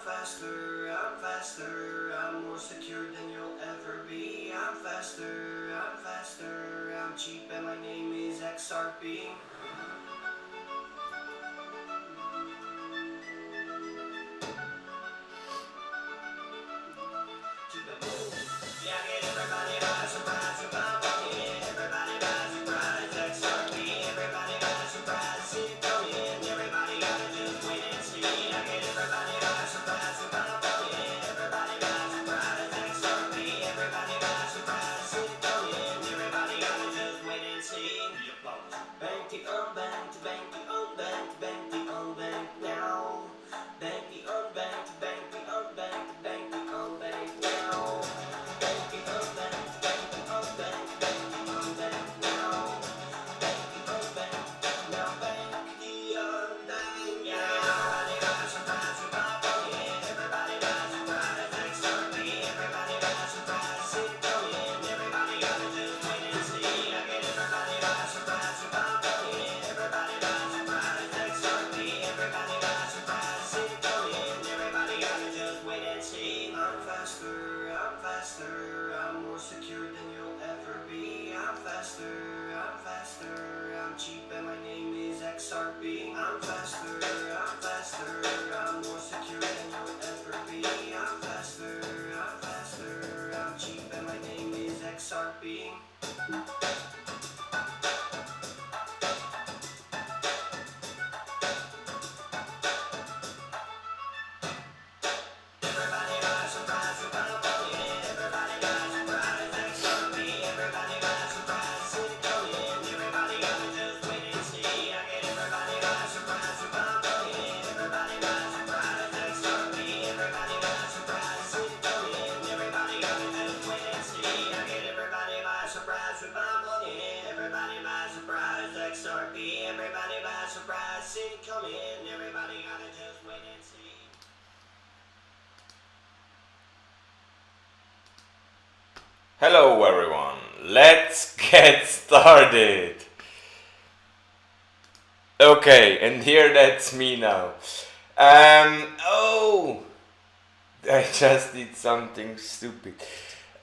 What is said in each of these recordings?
faster, I'm more secure than you'll ever be. I'm faster, I'm cheap and my name is XRP. Yeah, get everybody by surprise, everybody by surprise, XRP, everybody by surprise, see it coming, everybody gotta just wait and see. I get everybody by surprise, everybody by surprise, XRP, everybody by surprise, see it coming, everybody gotta just wait and see. Banky unbanked, banky unbanked, banky unbanked now. Banky unbanked, banky unbanked, banky unbanked now. Banky unbanked, banky unbanked, banky unbanked now. Banky unbanked, now banky unbanked. Yeah, everybody by surprise, everybody by surprise, XRP, everybody by surprise, see it coming, everybody gotta just wait and see. I get everybody by surprise, everybody by surprise, XRP, everybody by surprise, see it coming, everybody gotta just wait and see. I'm faster, I'm more secure than you'll ever be. I'm faster, I'm cheap and my name is XRP. I'm faster, I'm more secure than you'll ever be. I'm faster, I'm cheap and my name is XRP. Everybody by surprise, everybody by surprise, XRP, everybody by surprise, see it coming, everybody gotta just wait and see. I get everybody by surprise, everybody by surprise, XRP, everybody by surprise, see it coming, everybody gotta just wait and see. I get everybody by surprise with my money, everybody by surprise, XRP, everybody by surprise, see it coming, everybody gotta just wait and see. Hello everyone, let's get started. Okay, and here that's me now. I just did something stupid.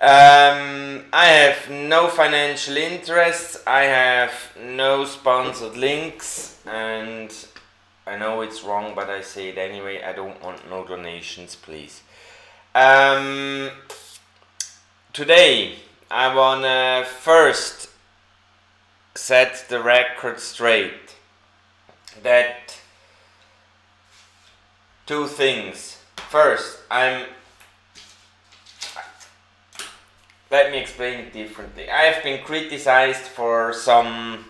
I have no financial interests, I have no sponsored links, and I know it's wrong, but I say it anyway. I don't want no donations, please. Today, I wanna first set the record straight that two things. First, let me explain it differently. I have been criticized for some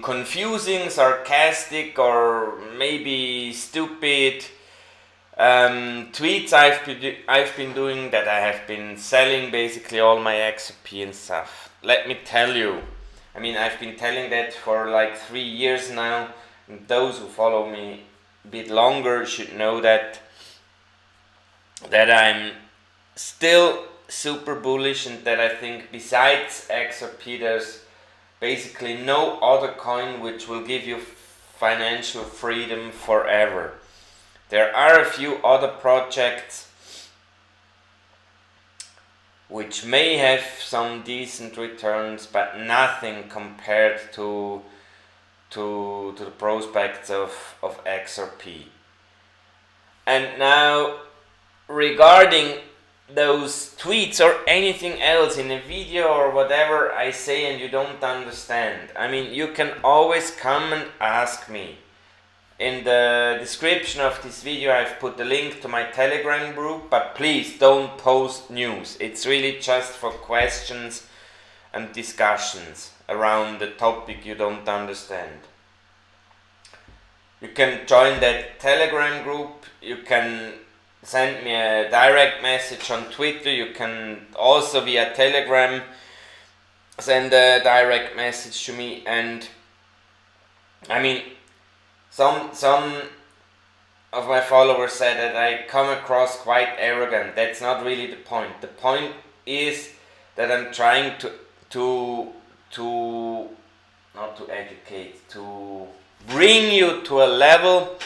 confusing, sarcastic, or maybe stupid tweets I've been doing, that I have been selling basically all my XRP and stuff. Let me tell you, I've been telling that for like 3 years now, and those who follow me a bit longer should know that I'm still super bullish, and that I think besides XRP there's basically no other coin which will give you financial freedom forever. There are a few other projects which may have some decent returns, but nothing compared to the prospects of XRP. And now, regarding those tweets or anything else in a video or whatever I say and you don't understand, you can always come and ask me. In the description of this video I've put the link to my Telegram group, but please don't post news. It's really just for questions and discussions around the topic you don't understand. You can join that Telegram group, you can send me a direct message on Twitter, you can also via Telegram send a direct message to me. And some of my followers said that I come across quite arrogant. That's not really the point. The point is that I'm trying to not to educate, to bring you to a level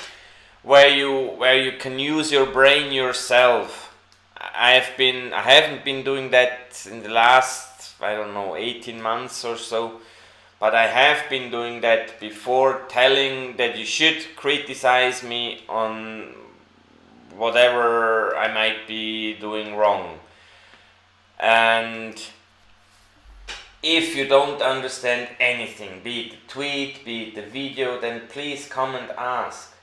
where you can use your brain yourself. I haven't been doing that in the last, I don't know, 18 months or so, but I have been doing that before, telling that you should criticize me on whatever I might be doing wrong. And if you don't understand anything, be it the tweet, be it the video, then please come and ask.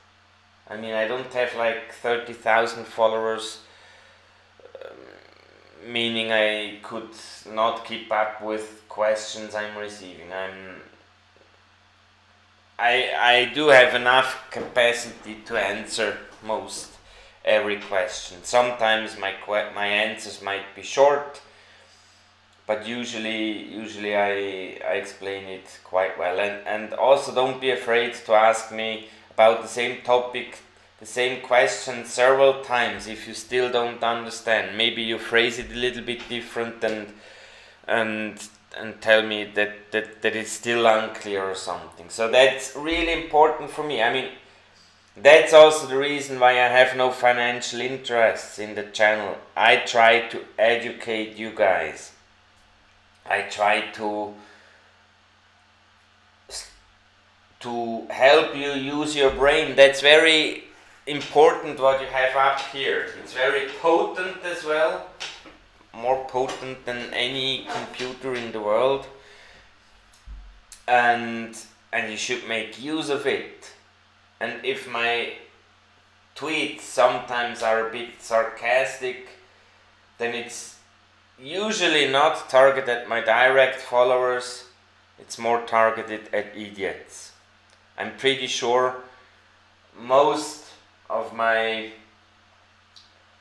I mean, I don't have like 30,000 followers, meaning I could not keep up with questions I'm receiving. I do have enough capacity to answer most every question. Sometimes my answers might be short, but usually I explain it quite well. And also don't be afraid to ask me about the same topic, the same question several times if you still don't understand. Maybe you phrase it a little bit different and tell me that it's still unclear or something. So that's really important for me. I mean, that's also the reason why I have no financial interests in the channel. I try to educate you guys. I try to help you use your brain. That's very important what you have up here. It's very potent as well, more potent than any computer in the world, and you should make use of it. And if my tweets sometimes are a bit sarcastic, then it's usually not targeted at my direct followers, it's more targeted at idiots. I'm pretty sure most of my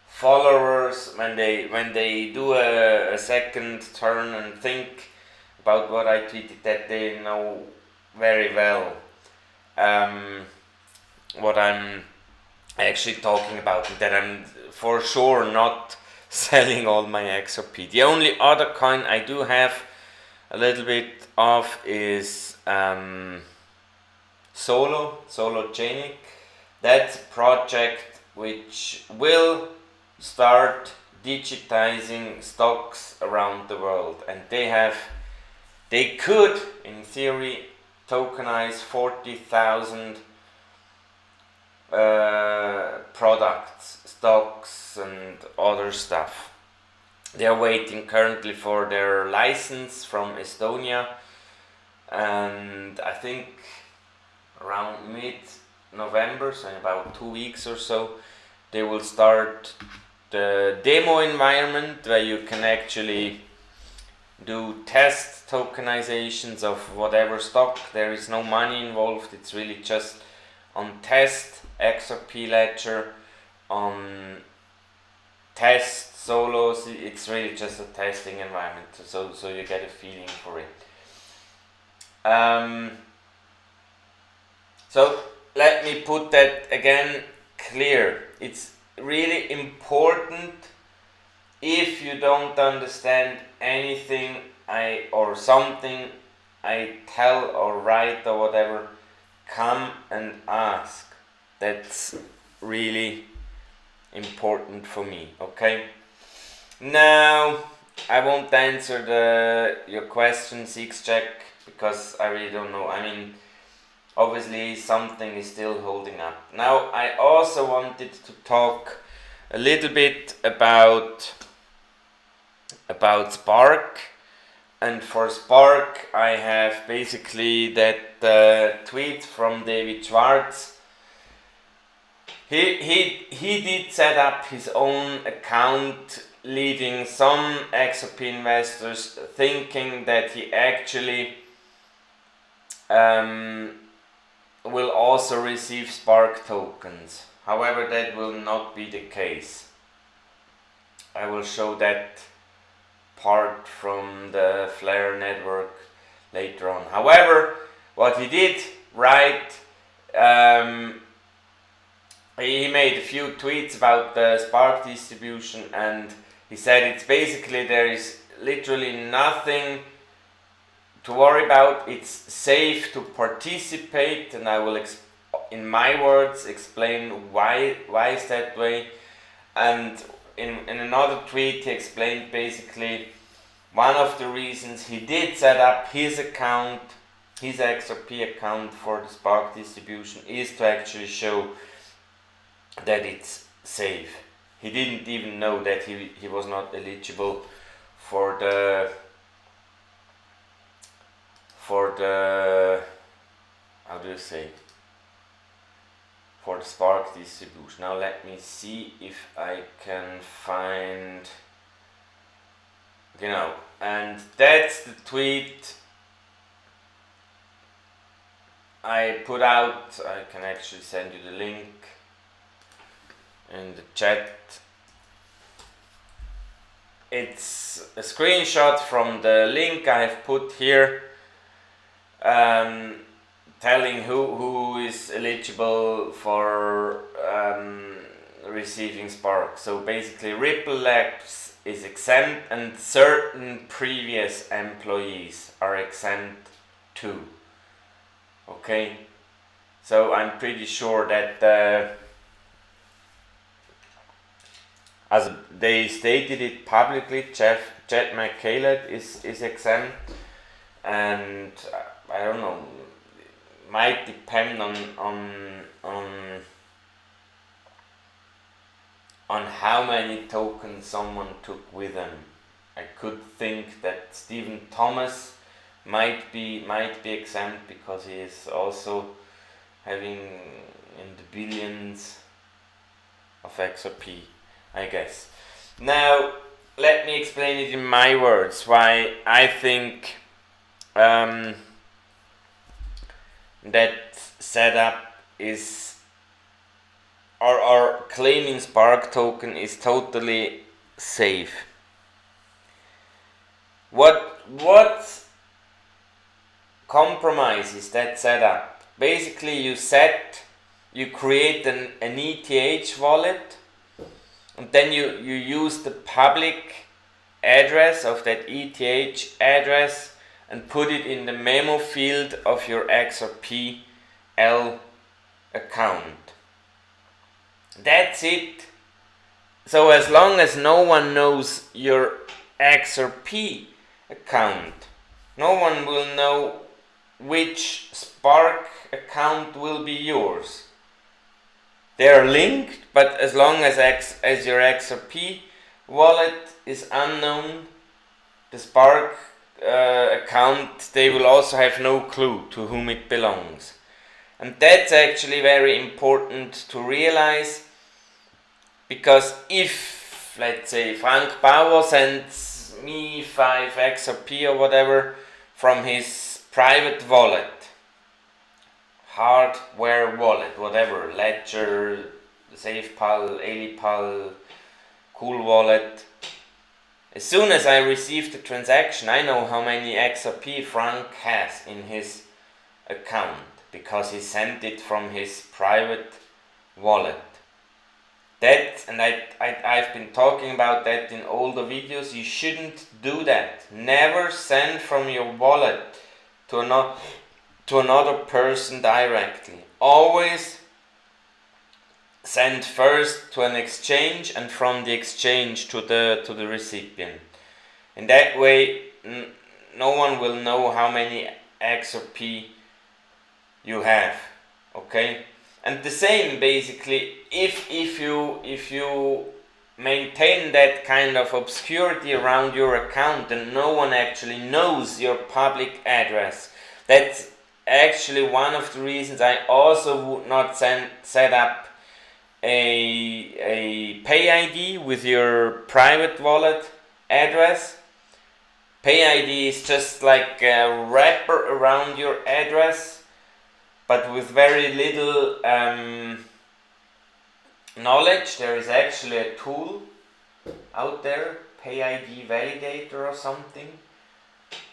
followers, when they do a second turn and think about what I tweeted, that they know very well what I'm actually talking about, and that I'm for sure not selling all my XRP. The only other coin I do have a little bit of is Sologenic. That's a project which will start digitizing stocks around the world, and they could in theory tokenize 40,000 products, stocks and other stuff. They are waiting currently for their license from Estonia, and I think around mid-November, so in about 2 weeks or so, they will start the demo environment where you can actually do test tokenizations of whatever stock. There is no money involved, it's really just on test XRP ledger, on test solos. It's really just a testing environment, so you get a feeling for it. So let me put that again clear. It's really important, if you don't understand anything or something I tell or write or whatever, come and ask. That's really important for me, okay? Now, I won't answer your question, Six-Check, because I really don't know. I mean, obviously something is still holding up. Now, I also wanted to talk a little bit about Spark. And for Spark, I have basically that tweet from David Schwartz. He did set up his own account, leading some XRP investors thinking that he actually will also receive Spark tokens. However, that will not be the case. I will show that part from the Flare network later on. However, what he did, right, he made a few tweets about the Spark distribution, and he said it's basically there is literally nothing to worry about. It's safe to participate, and I will in my words, explain why is that way. And in another tweet, he explained basically one of the reasons he did set up his account, his XRP account for the Spark distribution, is to actually show that it's safe. He didn't even know that he was not eligible for the how do you say, for the Spark distribution. Now let me see if I can find, and that's the tweet I put out. I can actually send you the link in the chat. It's a screenshot from the link I have put here, telling who is eligible for receiving Spark. So basically Ripple Labs is exempt and certain previous employees are exempt too. Okay, so I'm pretty sure that as they stated it publicly, Chad McCaleb is exempt, and I don't know, might depend on how many tokens someone took with them. I could think that Stephen Thomas might be exempt because he is also having in the billions of XRP, I guess. Now let me explain it in my words why I think that setup is, or claiming Spark token is totally safe. What compromises that setup? Basically you create an ETH wallet, and then you use the public address of that ETH address and put it in the memo field of your XRP-L account. That's it. So as long as no one knows your XRP account, no one will know which Spark account will be yours. They are linked, but as long as your XRP wallet is unknown, the Spark account, they will also have no clue to whom it belongs. And that's actually very important to realize, because if, let's say, Frank Bauer sends me 5 XRP or whatever from his private wallet, hardware wallet, whatever, Ledger, SafePal, AliPal, Cool Wallet, as soon as I receive the transaction, I know how many XRP Frank has in his account, because he sent it from his private wallet. That, and I've been talking about that in all the videos, you shouldn't do that. Never send from your wallet to another person directly. Always send first to an exchange and from the exchange to the recipient. In that way, no one will know how many XRP you have. Okay, and the same basically, if you maintain that kind of obscurity around your account and no one actually knows your public address, that's actually one of the reasons I also would not set up a Pay ID with your private wallet address. Pay ID is just like a wrapper around your address, but with very little knowledge. There is actually a tool out there, Pay ID Validator or something,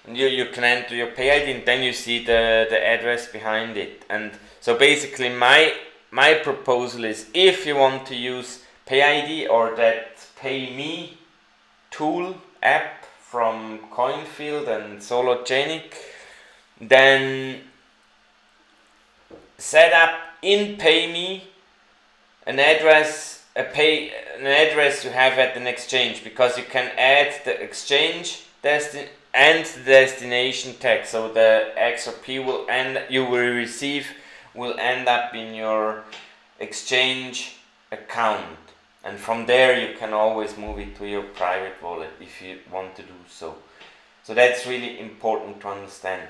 and you can enter your Pay ID and then you see the address behind it. And so basically my proposal is, if you want to use Pay ID or that Pay Me tool app from Coinfield and Sologenic, then set up in PayMe an address you have at an exchange, because you can add the exchange and the destination tag, so the XRP you will receive will end up in your exchange account, and from there you can always move it to your private wallet if you want to do so. So that's really important to understand.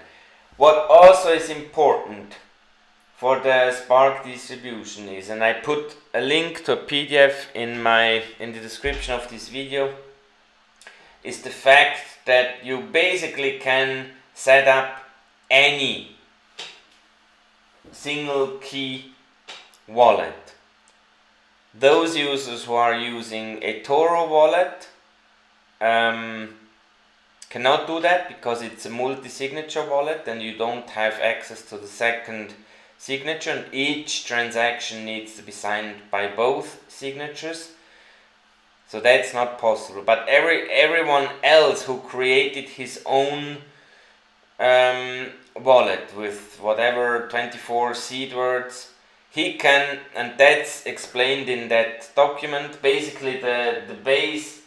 What also is important for the Spark distribution is, and I put a link to a PDF in the description of this video, is the fact that you basically can set up any single key wallet. Those users who are using a Toro wallet cannot do that, because it's a multi-signature wallet and you don't have access to the second signature, and each transaction needs to be signed by both signatures. So that's not possible. But everyone else who created his own wallet with whatever 24 seed words, he can, and that's explained in that document. Basically the base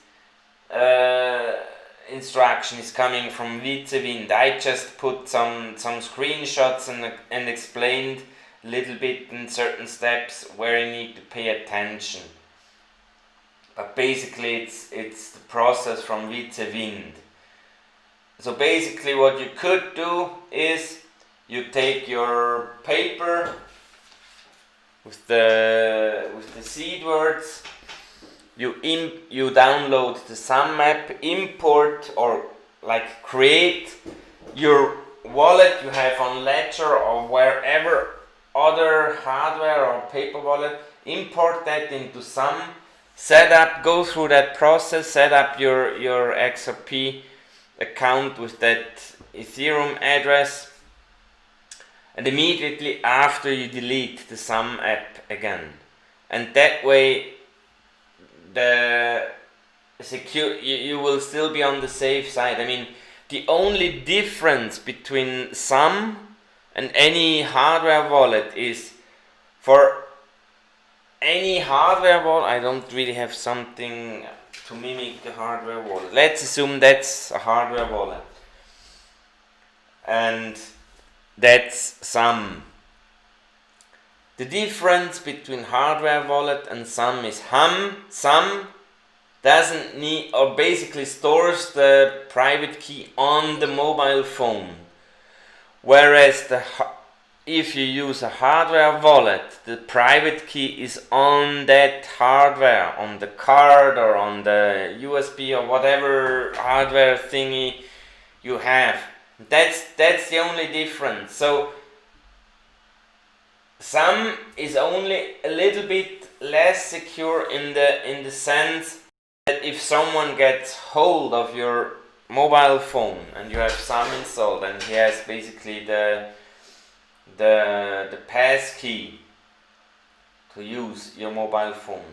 instruction is coming from Wind. I just put some screenshots and explained a little bit in certain steps where you need to pay attention. But basically it's the process from Wind. So basically what you could do is you take your paper with the seed words, you download the Sum app, import or like create your wallet you have on Ledger or wherever other hardware or paper wallet, import that into Sum, go through that process, set up your XRP account with that Ethereum address, and immediately after you delete the Sum app again. And that way you will still be on the safe side. I mean, the only difference between Sum and any hardware wallet is, for any hardware wallet, I don't really have something to mimic the hardware wallet. Let's assume that's a hardware wallet, and that's Sum. The difference between hardware wallet and Sum is Sum doesn't need, or basically stores the private key on the mobile phone, whereas if you use a hardware wallet, the private key is on that hardware, on the card or on the USB or whatever hardware thingy you have. That's the only difference. So Sum is only a little bit less secure in the sense that if someone gets hold of your mobile phone and you have Sum installed and he has basically the pass key to use your mobile phone,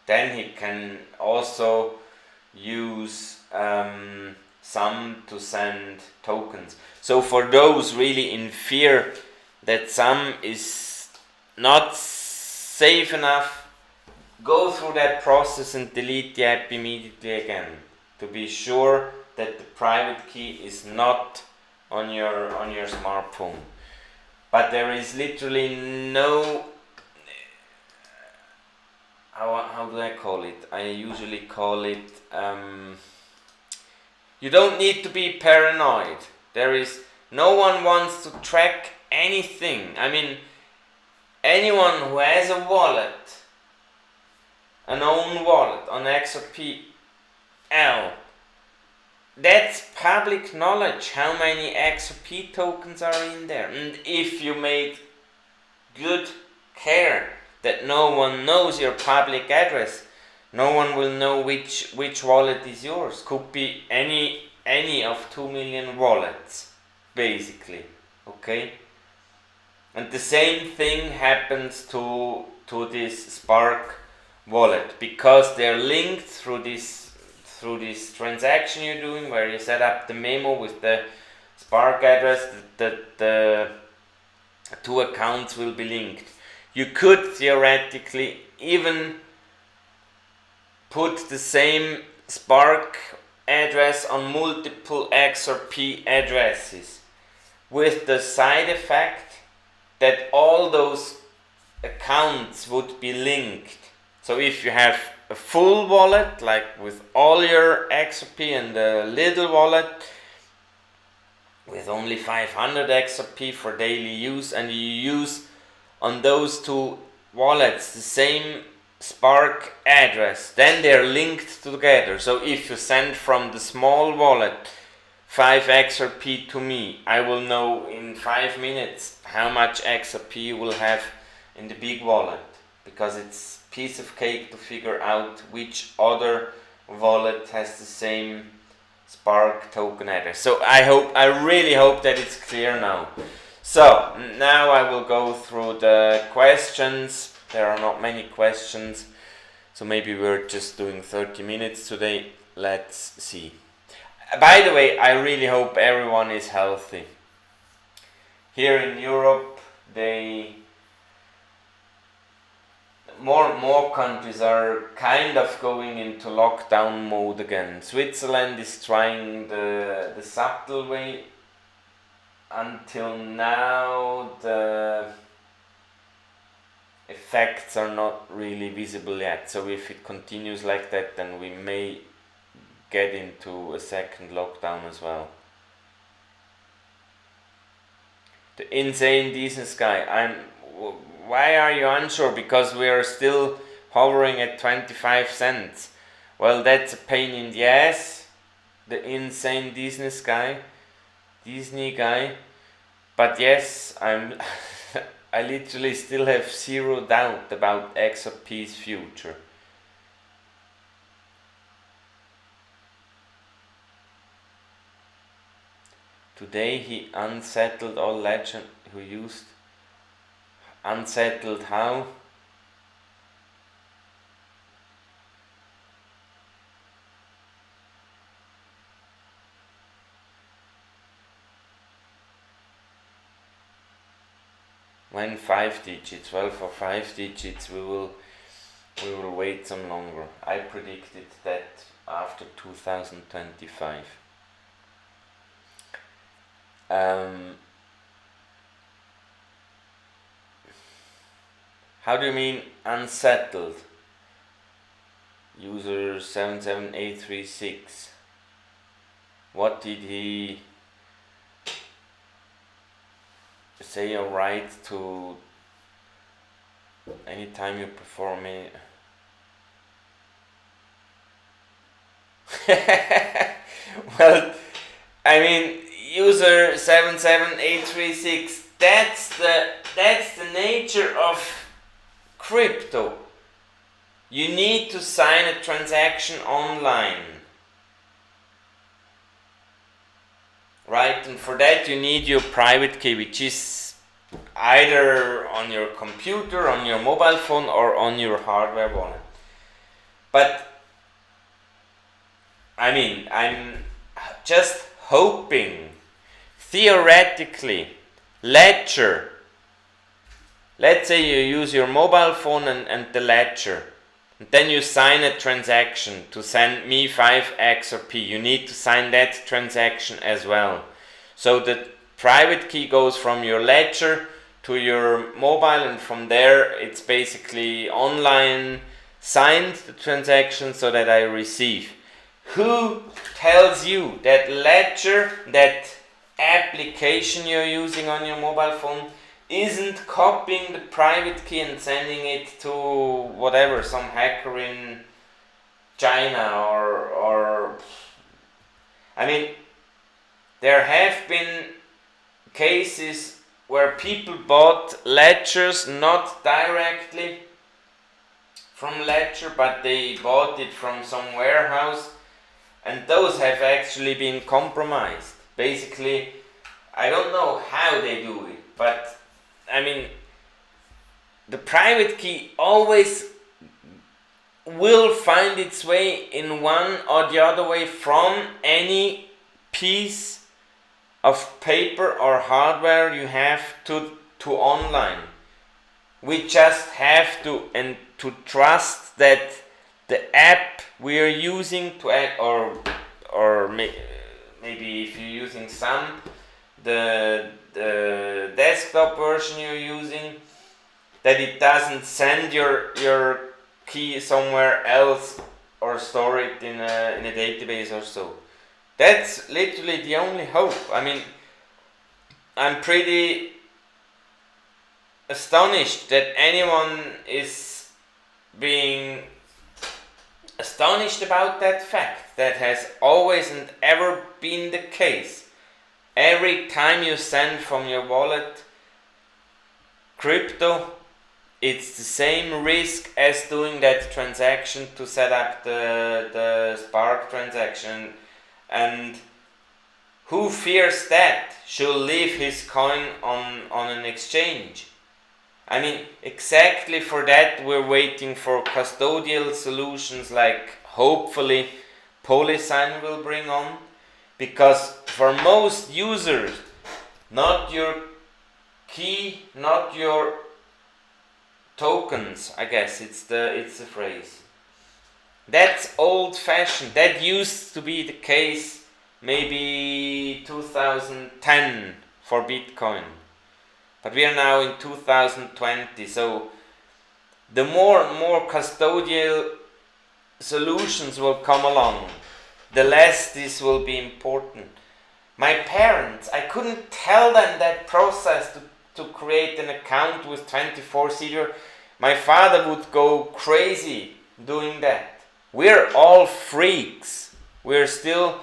then he can also use Sum to send tokens. So for those really in fear that Sum is not safe enough, go through that process and delete the app immediately again, to be sure that the private key is not on your smartphone. But there is literally no, how do I call it? I usually call it, you don't need to be paranoid. No one wants to track anything. I mean, anyone who has a wallet, an own wallet on XRP-L, that's public knowledge how many XRP tokens are in there. And if you made good care that no one knows your public address, no one will know which wallet is yours. Could be any of 2 million wallets, basically. Okay? And the same thing happens to this Spark wallet, because they're linked through this transaction you're doing, where you set up the memo with the Spark address. The two accounts will be linked. You could theoretically even put the same Spark address on multiple XRP addresses, with the side effect that all those accounts would be linked. So if you have a full wallet, like with all your XRP, and a little wallet with only 500 XRP for daily use, and you use on those two wallets the same Spark address, then they're linked together. So if you send from the small wallet 5 XRP to me, I will know in 5 minutes how much XRP you will have in the big wallet, because it's piece of cake to figure out which other wallet has the same Spark token address. So I really hope that it's clear now. So now I will go through the questions. There are not many questions, so maybe we're just doing 30 minutes today. Let's see. By the way, I really hope everyone is healthy. Here in Europe, more countries are kind of going into lockdown mode again. Switzerland is trying the subtle way. Until now, the effects are not really visible yet. So if it continues like that, then we may get into a second lockdown as well. The insane business guy, why are you unsure? Because we are still hovering at 25 cents. Well, that's a pain in the ass, the insane business guy, Disney guy. But yes, I literally still have zero doubt about XRP's future. Today he unsettled all legend who used. Unsettled how? When 5 digits, well, for 5 digits we will wait some longer. I predicted that after 2025. How do you mean unsettled? User 77836. What did he say or write to anytime you perform it? Well, I mean, user 77836, that's the nature of crypto. You need to sign a transaction online, right? And for that you need your private key, which is either on your computer, on your mobile phone, or on your hardware wallet. But I mean, I'm just hoping, theoretically, Ledger, let's say you use your mobile phone and the Ledger, and then you sign a transaction to send me 5 XRP. You need to sign that transaction as well. So the private key goes from your Ledger to your mobile, and from there it's basically online signed, the transaction, so that I receive. Who tells you that Ledger, that application you're using on your mobile phone, isn't copying the private key and sending it to whatever, some hacker in China or I mean, there have been cases where people bought ledgers not directly from Ledger, but they bought it from some warehouse, and those have actually been compromised. Basically, I don't know how they do it, but I mean, the private key always will find its way in one or the other way from any piece of paper or hardware you have to online. We just have to trust that the app we are using to act, or maybe if you're using some, the desktop version you're using, that it doesn't send your key somewhere else or store it in a database or so. That's literally the only hope. I mean, I'm pretty astonished that anyone is being astonished about that fact. That has always and ever been the case. Every time you send from your wallet crypto, it's the same risk as doing that transaction to set up the Spark transaction. And who fears that should leave his coin on an exchange? I mean, exactly for that we're waiting for custodial solutions like hopefully Polysign will bring on, because for most users, not your key, not your tokens, I guess it's the phrase. That's old-fashioned. That used to be the case maybe 2010 for Bitcoin. But we are now in 2020, so the more and more custodial solutions will come along, the less this will be important. My parents, I couldn't tell them that process to create an account with 24 seater. My father would go crazy doing that. We're all freaks. We're still,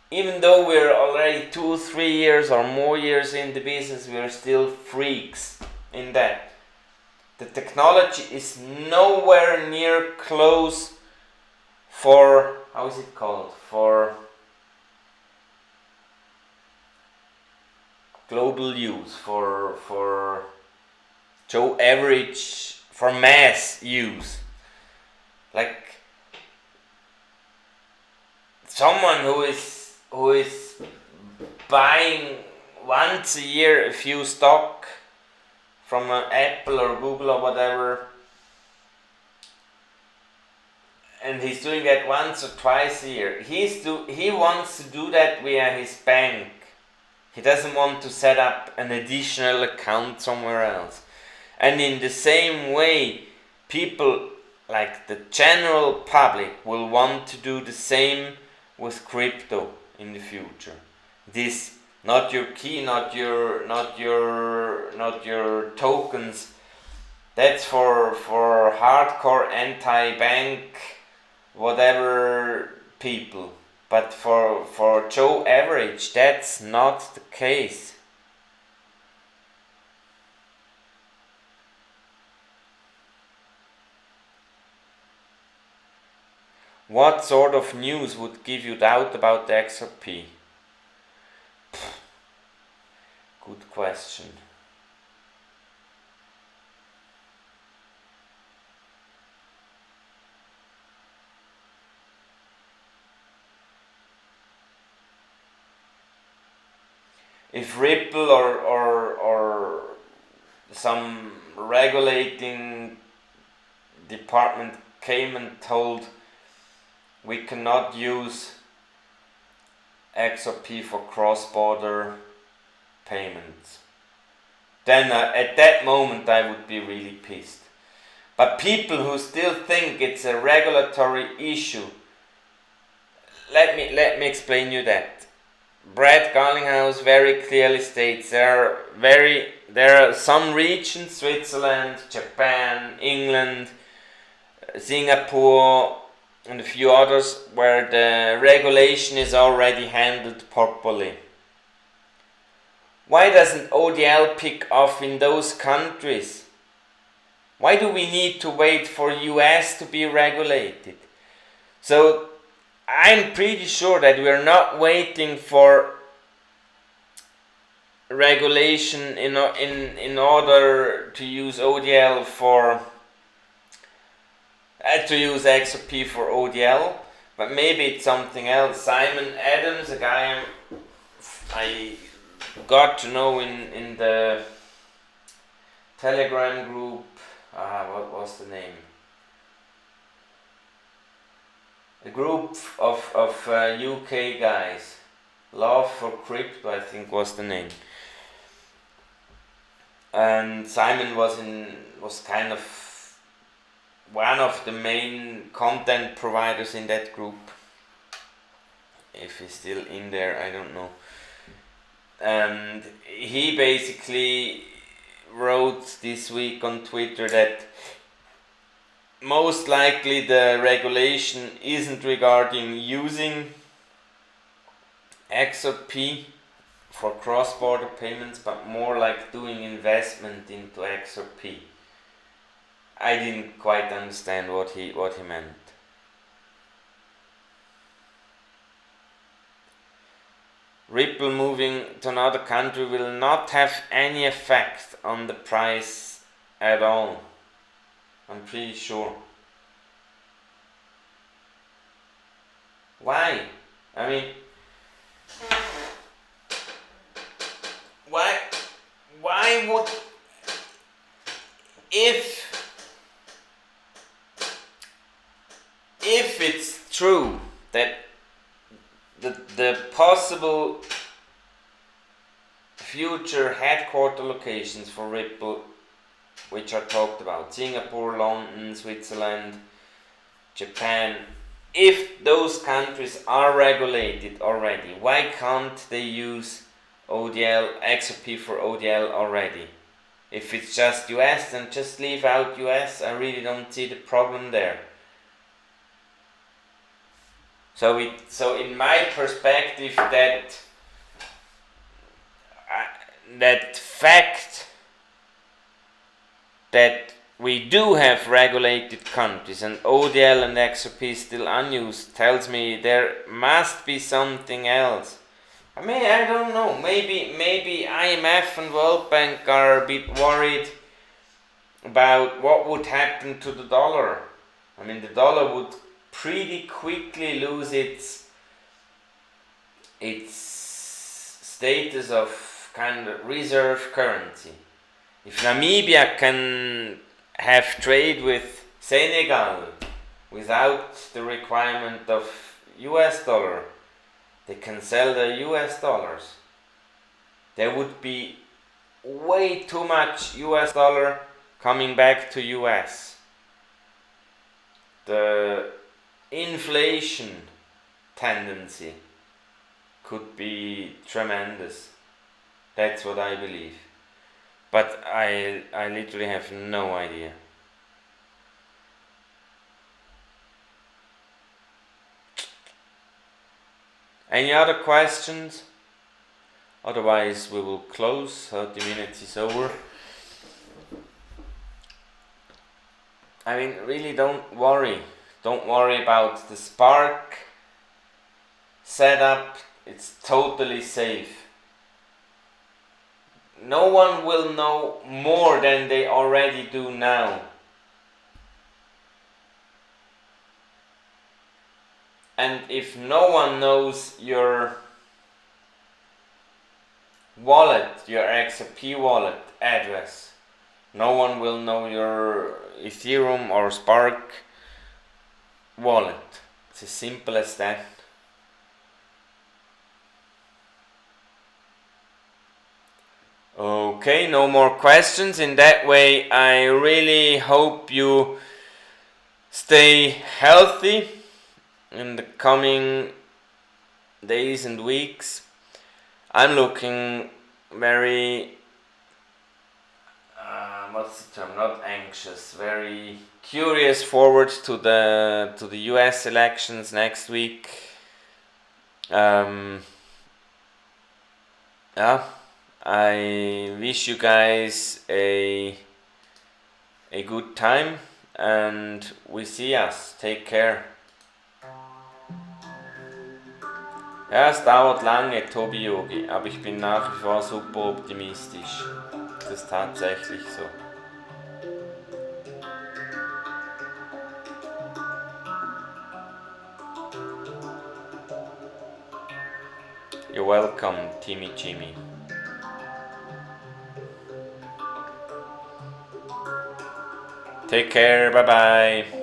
even though we're already 2-3 years or more years in the business, we're still freaks in that. The technology is nowhere near close for, how is it called? For global use, for Joe average, for mass use. Like someone who is buying once a year a few stock from Apple or Google or whatever, and he's doing that once or twice a year. He wants to do that via his bank. He doesn't want to set up an additional account somewhere else. And in the same way, people like the general public will want to do the same with crypto in the future. This, not your key, not your tokens. That's for hardcore anti-bank whatever people. But for Joe average, that's not the case. What sort of news would give you doubt about the XRP? Good question. If Ripple or some regulating department came and told we cannot use XRP for cross-border payments, then at that moment I would be really pissed. But people who still think it's a regulatory issue, let me explain you that. Brad Garlinghouse very clearly states there are some regions, Switzerland, Japan, England, Singapore, and a few others, where the regulation is already handled properly. Why doesn't ODL pick off in those countries? Why do we need to wait for US to be regulated? So I'm pretty sure that we're not waiting for regulation in order to use ODL for to use XRP for ODL, but maybe it's something else. Simon Adams, a guy I got to know in the Telegram group. What was the name? A group of UK guys. Love for Crypto, I think was the name. And Simon was kind of one of the main content providers in that group. If he's still in there, I don't know. And he basically wrote this week on Twitter that most likely the regulation isn't regarding using XRP for cross-border payments, but more like doing investment into XRP. I didn't quite understand what he meant. Ripple moving to another country will not have any effect on the price at all. I'm pretty sure. Why? I mean, why would, if it's true that the possible future headquarter locations for Ripple, which are talked about, Singapore, London, Switzerland, Japan, if those countries are regulated already, why can't they use ODL, XRP for ODL already? If it's just US, then just leave out US. I really don't see the problem there. So in my perspective, that fact that we do have regulated countries and ODL and XRP still unused tells me there must be something else. I mean, I don't know. Maybe IMF and World Bank are a bit worried about what would happen to the dollar. I mean, the dollar would pretty quickly lose its status of kind of reserve currency. If Namibia can have trade with Senegal without the requirement of US dollar, they can sell their US dollars. There would be way too much US dollar coming back to US. The inflation tendency could be tremendous. That's what I believe. But I literally have no idea. Any other questions? Otherwise we will close. 30 minutes is over. I mean, really don't worry. Don't worry about the Spark setup. It's totally safe. No one will know more than they already do now. And if no one knows your wallet, your XRP wallet address, no one will know your Ethereum or Spark wallet. It's as simple as that. Okay, no more questions. In that way, I really hope you stay healthy in the coming days and weeks. I'm looking very, what's the term? Not anxious, very curious forward to the US elections next week. Yeah, I wish you guys a good time and we see us. Take care. Ja, es dauert lange, Tobi Yogi, aber ich bin nach wie vor super optimistisch. Das ist tatsächlich so. You're welcome, Timmy Jimmy. Take care. Bye bye.